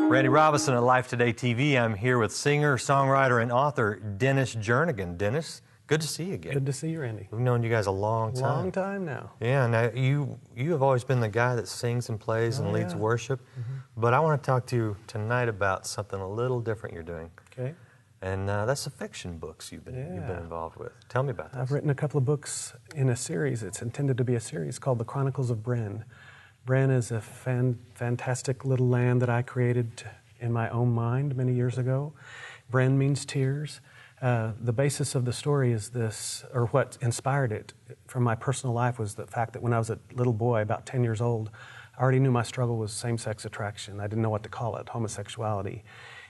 Randy Robison at Life Today TV. I'm here with singer, songwriter, and author Dennis Jernigan. Dennis, good to see you again. Good to see you, Randy. We've known you guys a long time. Long time now. Yeah, now you have always been the guy that sings and plays and leads worship. But I want to talk to you tonight about something a little different you're doing. Okay. And that's the fiction books you've been involved with. Tell me about this. I've written a couple of books in a series. It's intended to be a series called The Chronicles of Bren. Bren is a fantastic little land that I created in my own mind many years ago. Bren means tears. The basis of the story is this, or what inspired it from my personal life was the fact that when I was a little boy, about 10 years old, I already knew my struggle was same-sex attraction. I didn't know what to call it, homosexuality.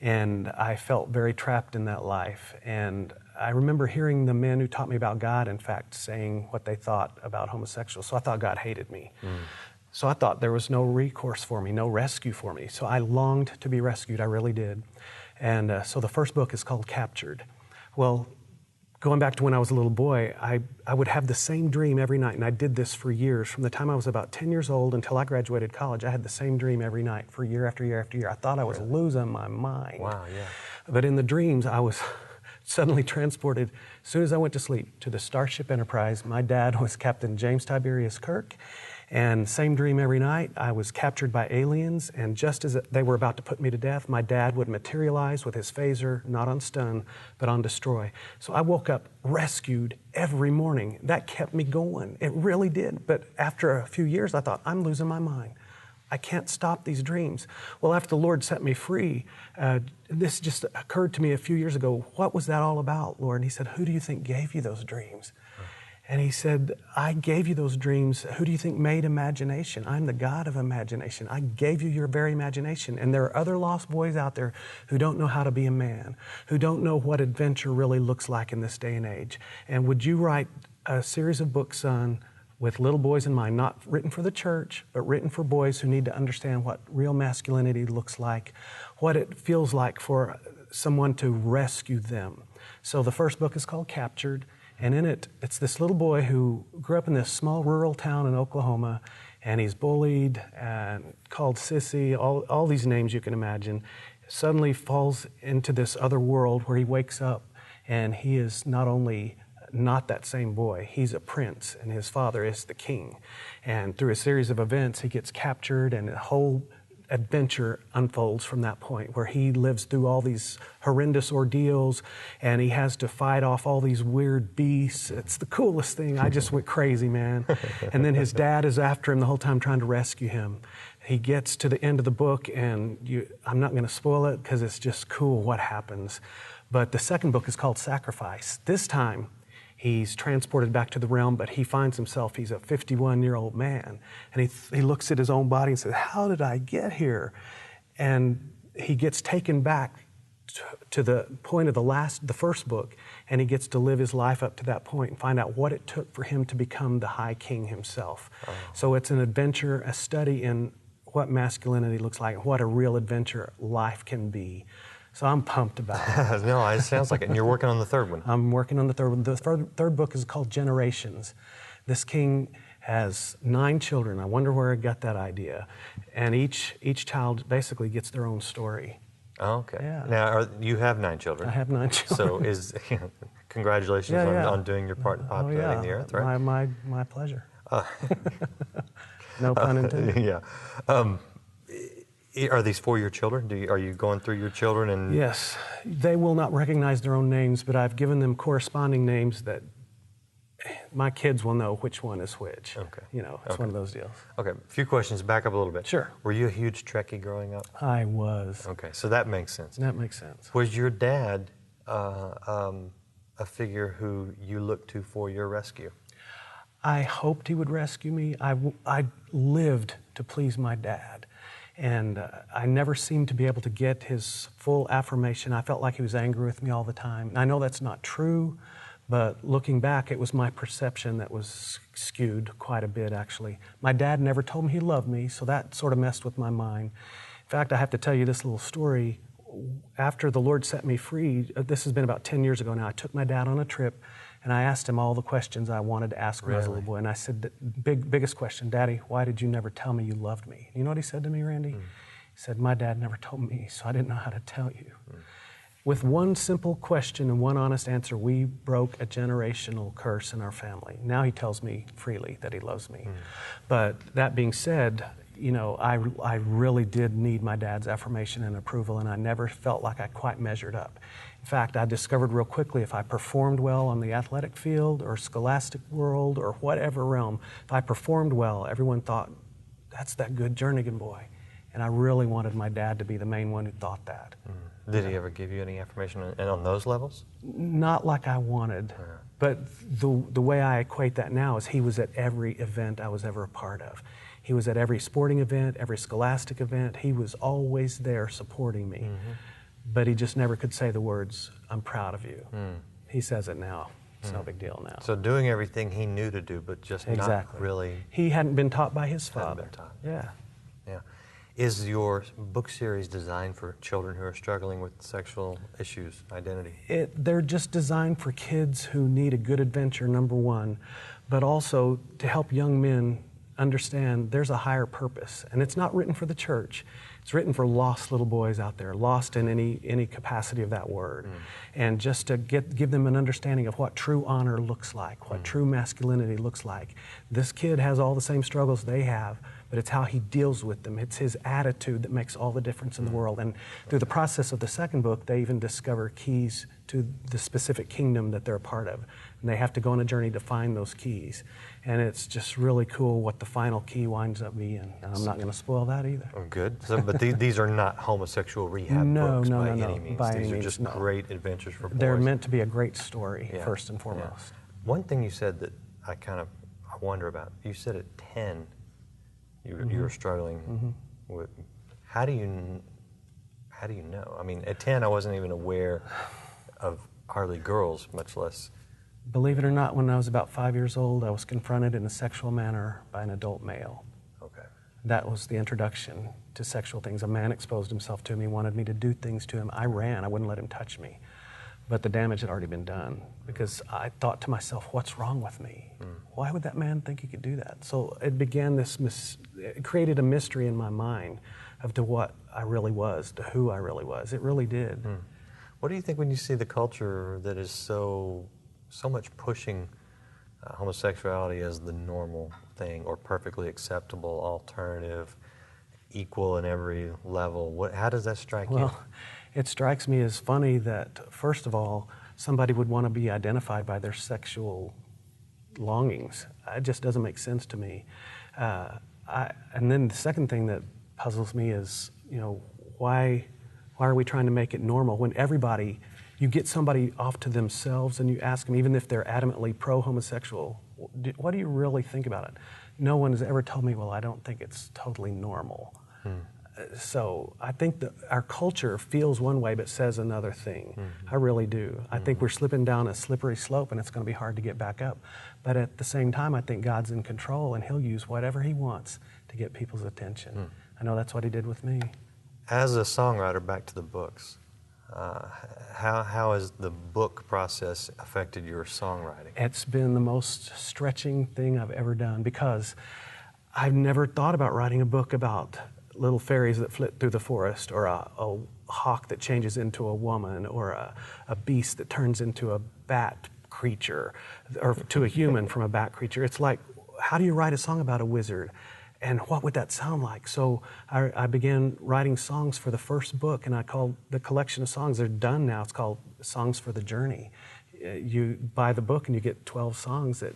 And I felt very trapped in that life. And I remember hearing the men who taught me about God, in fact, saying what they thought about homosexuals. So I thought God hated me. So I thought there was no recourse for me, no rescue for me. So I longed to be rescued, I really did. And so the first book is called Captured. Well, going back to when I was a little boy, I would have the same dream every night, and I did this for years. From the time I was about 10 years old until I graduated college, I had the same dream every night for year after year after year. I thought I was losing my mind. Wow, yeah. But in the dreams, I was suddenly transported, as soon as I went to sleep, to the Starship Enterprise. My dad was Captain James Tiberius Kirk. And same dream every night, I was captured by aliens, and just as they were about to put me to death, my dad would materialize with his phaser, not on stun, but on destroy. So I woke up rescued every morning. That kept me going. It really did. But after a few years, I thought, I'm losing my mind. I can't stop these dreams. Well, after the Lord set me free, this just occurred to me a few years ago. What was that all about, Lord? And he said, who do you think gave you those dreams? And he said, I gave you those dreams. Who do you think made imagination? I'm the God of imagination. I gave you your very imagination. And there are other lost boys out there who don't know how to be a man, who don't know what adventure really looks like in this day and age. And would you write a series of books, son, with little boys in mind, not written for the church, but written for boys who need to understand what real masculinity looks like, what it feels like for someone to rescue them. So the first book is called Captured. And in it, it's this little boy who grew up in this small rural town in Oklahoma, and he's bullied and called sissy, all these names you can imagine, suddenly falls into this other world where he wakes up, and he is not only not that same boy, he's a prince, and his father is the king. And through a series of events, he gets captured, and a whole adventure unfolds from that point, where he lives through all these horrendous ordeals, and he has to fight off all these weird beasts. It's the coolest thing. I just went crazy, man. And then his dad is after him the whole time trying to rescue him. He gets to the end of the book, and I'm not going to spoil it because it's just cool what happens. But the second book is called Sacrifice. This time, he's transported back to the realm, but he finds himself, he's a 51-year-old man. And he looks at his own body and says, how did I get here? And he gets taken back to the point of the first book, and he gets to live his life up to that point and find out what it took for him to become the High King himself. So it's an adventure, a study in what masculinity looks like, what a real adventure life can be. So I'm pumped about it. No, it sounds like it. And you're working on the third one. I'm working on the third one. The third book is called Generations. This king has 9 children. I wonder where I got that idea. And each child basically gets their own story. Oh, okay. Yeah. Now, you have 9 children. I have 9 children. So congratulations on doing your part in populating the earth, right? My pleasure. No pun intended. Yeah. Are these for your children? Are you going through your children? And Yes. They will not recognize their own names, but I've given them corresponding names that my kids will know which one is which. Okay. It's one of those deals. Okay, a few questions. Back up a little bit. Sure. Were you a huge Trekkie growing up? I was. Okay, so that makes sense. That makes sense. Was your dad a figure who you looked to for your rescue? I hoped he would rescue me. I lived to please my dad. And I never seemed to be able to get his full affirmation. I felt like he was angry with me all the time. And I know that's not true, but looking back, it was my perception that was skewed quite a bit, actually. My dad never told me he loved me, so that sort of messed with my mind. In fact, I have to tell you this little story. After the Lord set me free, this has been about 10 years ago now, I took my dad on a trip, and I asked him all the questions I wanted to ask him as a little boy. And I said, biggest question, Daddy, why did you never tell me you loved me? You know what he said to me, Randy? He said, my dad never told me, so I didn't know how to tell you. With one simple question and one honest answer, we broke a generational curse in our family. Now he tells me freely that he loves me. But that being said, you know, I really did need my dad's affirmation and approval, and I never felt like I quite measured up. In fact, I discovered real quickly if I performed well on the athletic field or scholastic world or whatever realm, if I performed well, everyone thought, that's that good Jernigan boy. And I really wanted my dad to be the main one who thought that. Did he ever give you any affirmation on those levels? Not like I wanted, but the way I equate that now is he was at every event I was ever a part of. He was at every sporting event, every scholastic event. He was always there supporting me. But he just never could say the words, I'm proud of you. He says it now. It's no big deal now. So doing everything he knew to do, but just not really... He hadn't been taught by his father. Hadn't been taught. Yeah. Yeah. Is your book series designed for children who are struggling with sexual issues, identity? They're just designed for kids who need a good adventure, number one, but also to help young men understand there's a higher purpose. And it's not written for the church. It's written for lost little boys out there, lost in any capacity of that word. And just to give them an understanding of what true honor looks like, what true masculinity looks like. This kid has all the same struggles they have, but it's how he deals with them. It's his attitude that makes all the difference in the world. And through the process of the second book, they even discover keys to the specific kingdom that they're a part of. And they have to go on a journey to find those keys. And it's just really cool what the final key winds up being. And I'm not going to spoil that either. Oh, good. So, but these are not homosexual rehab books by any means. These are just great adventures for boys. They're meant to be a great story, first and foremost. One thing you said that I wonder about, you said at 10, you were struggling with, how do you know? I mean, at 10, I wasn't even aware of hardly girls, much less. Believe it or not, when I was about 5 years old, I was confronted in a sexual manner by an adult male. Okay. That was the introduction to sexual things. A man exposed himself to me, wanted me to do things to him. I ran, I wouldn't let him touch me. But the damage had already been done because I thought to myself, what's wrong with me? Why would that man think he could do that? So it began it created a mystery in my mind of to what I really was, to who I really was. It really did. What do you think when you see the culture that is so much pushing homosexuality as the normal thing or perfectly acceptable alternative, equal in every level? How does that strike you? Well, it strikes me as funny that, first of all, somebody would want to be identified by their sexual longings. It just doesn't make sense to me. And then the second thing that puzzles me is, you know, why are we trying to make it normal when everybody, you get somebody off to themselves and you ask them, even if they're adamantly pro-homosexual, what do you really think about it? No one has ever told me, well, I don't think it's totally normal. So I think that our culture feels one way but says another thing. I really do. I think we're slipping down a slippery slope and it's going to be hard to get back up. But at the same time, I think God's in control and He'll use whatever He wants to get people's attention. I know that's what He did with me. As a songwriter, back to the books, how has the book process affected your songwriting? It's been the most stretching thing I've ever done because I've never thought about writing a book about little fairies that flit through the forest, or a hawk that changes into a woman, or a beast that turns into a bat creature, or to a human from a bat creature. It's like, how do you write a song about a wizard? And what would that sound like? So I began writing songs for the first book, and I called the collection of songs, they're done now, it's called Songs for the Journey. You buy the book and you get 12 songs that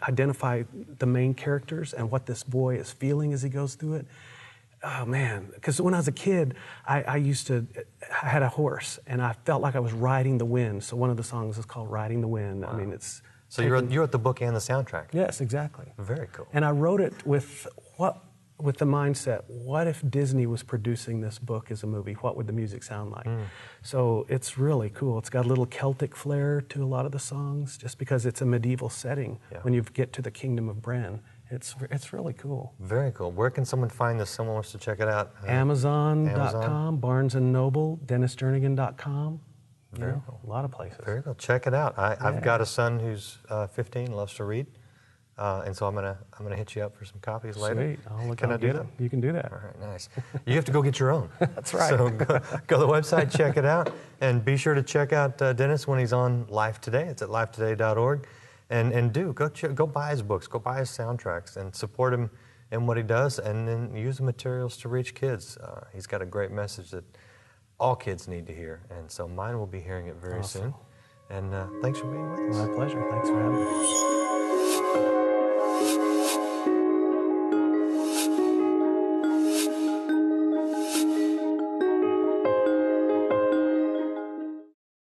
identify the main characters and what this boy is feeling as he goes through it. Oh man, because when I was a kid, I had a horse and I felt like I was riding the wind. So one of the songs is called Riding the Wind. Wow. I mean, it's... So you wrote the book and the soundtrack? Yes, exactly. Very cool. And I wrote it with the mindset, what if Disney was producing this book as a movie? What would the music sound like? So it's really cool. It's got a little Celtic flair to a lot of the songs, just because it's a medieval setting when you get to the kingdom of Bren. It's really cool. Very cool. Where can someone find this? Someone wants to check it out. Amazon.com, Barnes & Noble, DennisJernigan.com. Very cool. A lot of places. Very cool. Check it out. I've got a son who's 15, loves to read. And so I'm gonna hit you up for some copies later. Sweet. I'll look Can I out do get that? them. You can do that. All right, nice. You have to go get your own. That's right. So go to the website, check it out, and be sure to check out Dennis when he's on Life Today. It's at lifetoday.org. And go buy his books, go buy his soundtracks, and support him in what he does, and then use the materials to reach kids. He's got a great message that all kids need to hear, and so mine will be hearing it very soon. And thanks for being with us. My pleasure. Thanks for having me.